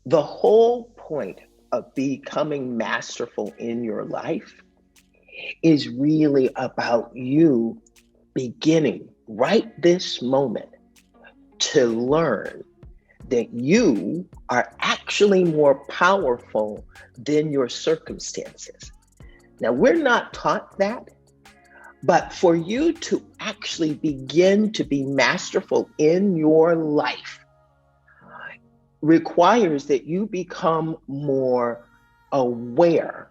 The whole point of becoming masterful in your life is really about you beginning right this moment to learn that you are actually more powerful than your circumstances. Now, we're not taught that, but for you to actually begin to be masterful in your life requires that you become more aware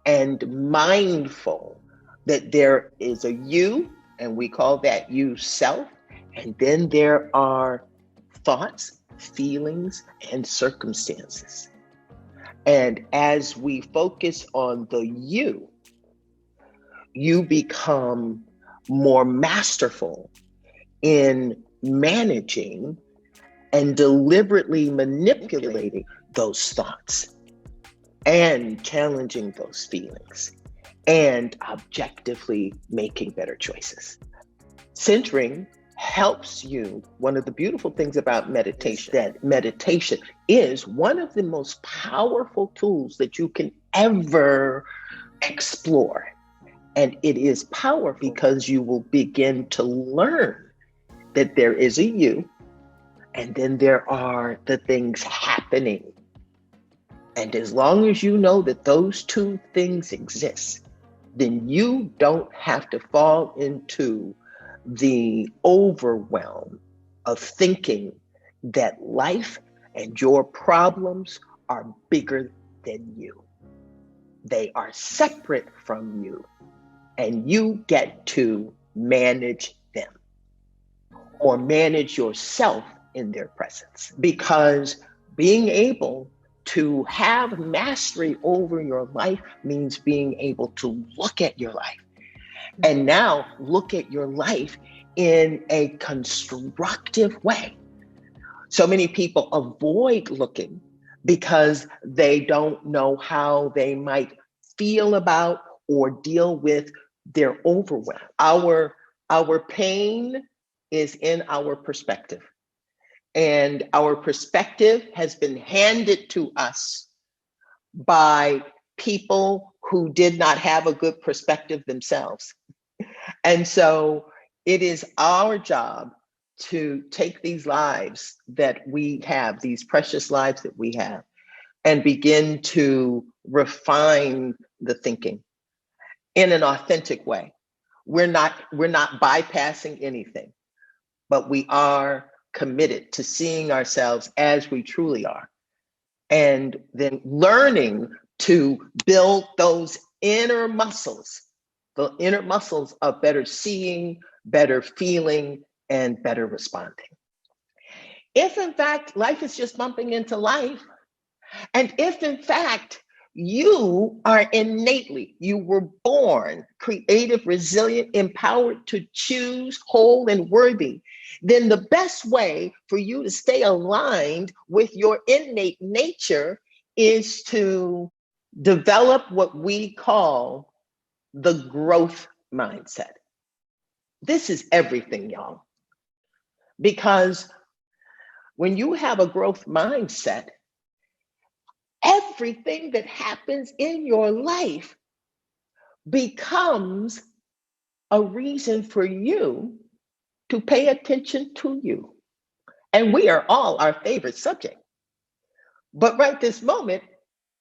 and mindful that there is a you, and we call that you self, and then there are thoughts, feelings, and circumstances. And as we focus on the you become more masterful in managing and deliberately manipulating those thoughts and challenging those feelings and objectively making better choices. Centering helps you. One of the beautiful things about meditation is that meditation is one of the most powerful tools that you can ever explore. And it is powerful because you will begin to learn that there is a you, and then there are the things happening. And as long as you know that those two things exist, then you don't have to fall into the overwhelm of thinking that life and your problems are bigger than you. They are separate from you, and you get to manage them or manage yourself in their presence. Because being able to have mastery over your life means being able to look at your life and now look at your life in a constructive way. So many people avoid looking because they don't know how they might feel about or deal with their overwhelm. Our pain is in our perspective. And our perspective has been handed to us by people who did not have a good perspective themselves. And so it is our job to take these lives that we have, these precious lives that we have, and begin to refine the thinking in an authentic way. We're not bypassing anything, but we are committed to seeing ourselves as we truly are, and then learning to build those inner muscles, the inner muscles of better seeing, better feeling, and better responding. If in fact life is just bumping into life, and if in fact you were born creative, resilient, empowered to choose, whole, and worthy, then the best way for you to stay aligned with your innate nature is to develop what we call the growth mindset. This is everything, y'all. Because when you have a growth mindset, everything that happens in your life becomes a reason for you to pay attention to you. And we are all our favorite subject. But right this moment,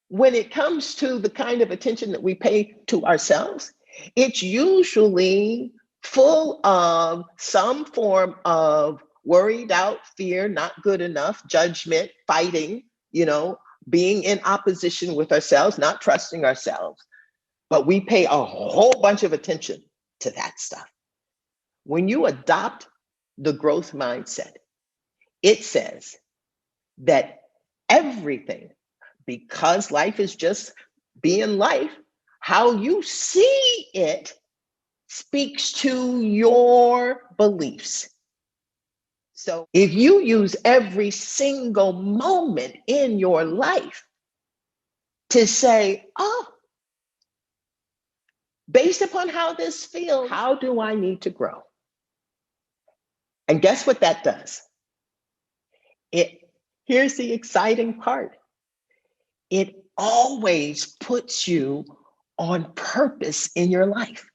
when it comes to the kind of attention that we pay to ourselves, it's usually full of some form of worry, doubt, fear, not good enough, judgment, fighting, being in opposition with ourselves, not trusting ourselves. But we pay a whole bunch of attention to that stuff. When you adopt the growth mindset, it says that everything, because life is just being life, how you see it speaks to your beliefs. So if you use every single moment in your life to say, oh, based upon how this feels, how do I need to grow? And guess what that does? It Here's the exciting part. It always puts you on purpose in your life.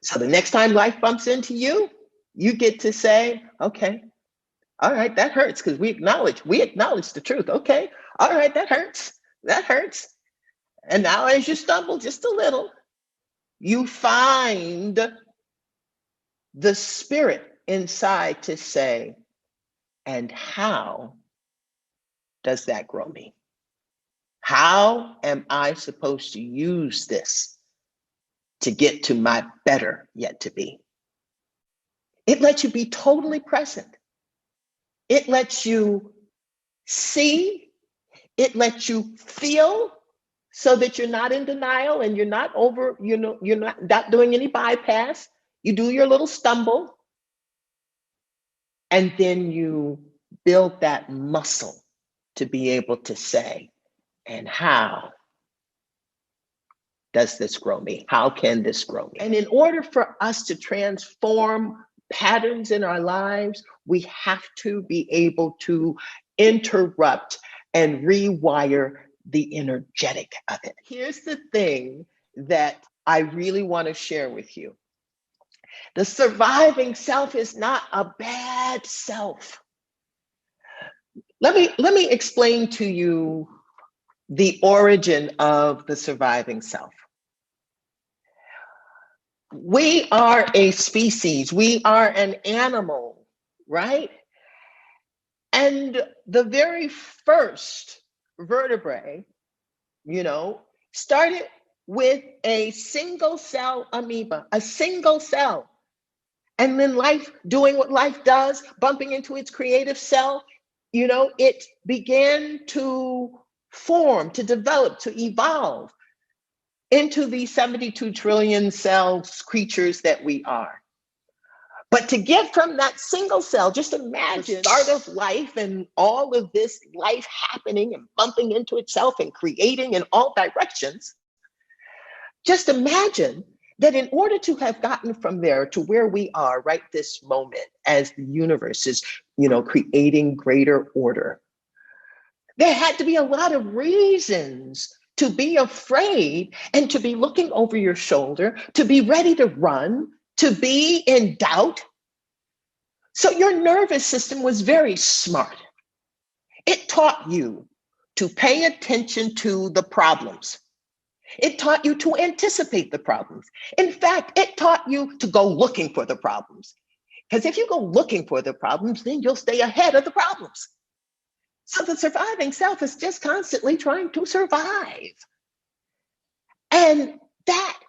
So the next time life bumps into you, you get to say, okay, all right, that hurts, because we acknowledge the truth. Okay, all right, that hurts. That hurts. And now as you stumble just a little, you find the spirit inside to say, and how does that grow me? How am I supposed to use this to get to my better yet to be? It lets you be totally present. It lets you see. It lets you feel, so that you're not in denial and you're not you're not doing any bypass. You do your little stumble, and then you build that muscle to be able to say, and how does this grow me? How can this grow me? And in order for us to transform patterns in our lives, we have to be able to interrupt and rewire the energetic of it. Here's the thing that I really want to share with you. The surviving self is not a bad self. Let me explain to you the origin of the surviving self. We are a species, we are an animal, right? And the very first vertebrae, started with a single cell amoeba, a single cell. And then life doing what life does, bumping into its creative self, it began to form, to develop, to evolve into the 72 trillion cells creatures that we are. But to get from that single cell, just imagine the start of life and all of this life happening and bumping into itself and creating in all directions. Just imagine that in order to have gotten from there to where we are right this moment, as the universe is, creating greater order, there had to be a lot of reasons to be afraid and to be looking over your shoulder, to be ready to run, to be in doubt. So your nervous system was very smart. It taught you to pay attention to the problems. It taught you to anticipate the problems. In fact, it taught you to go looking for the problems. Because if you go looking for the problems, then you'll stay ahead of the problems. So the surviving self is just constantly trying to survive. And that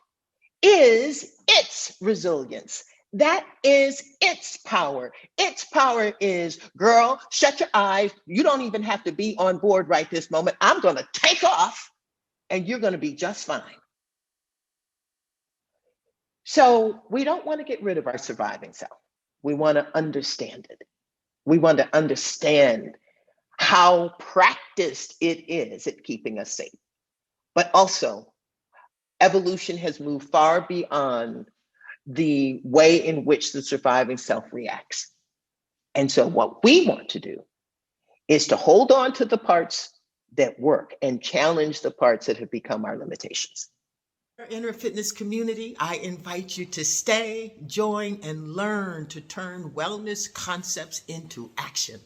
is its resilience. That is its power. Its power is, girl, shut your eyes. You don't even have to be on board right this moment. I'm going to take off and you're going to be just fine. So we don't want to get rid of our surviving self. We want to understand it. We want to understand how practiced it is at keeping us safe. But also, evolution has moved far beyond the way in which the surviving self reacts. And so what we want to do is to hold on to the parts that work and challenge the parts that have become our limitations. Our Inner Fitness community, I invite you to stay, join, and learn to turn wellness concepts into action.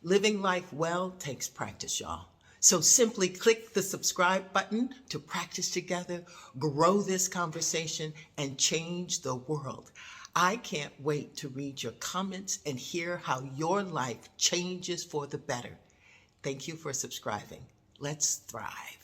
Living life well takes practice, y'all. So simply click the subscribe button to practice together, grow this conversation, and change the world. I can't wait to read your comments and hear how your life changes for the better. Thank you for subscribing. Let's thrive.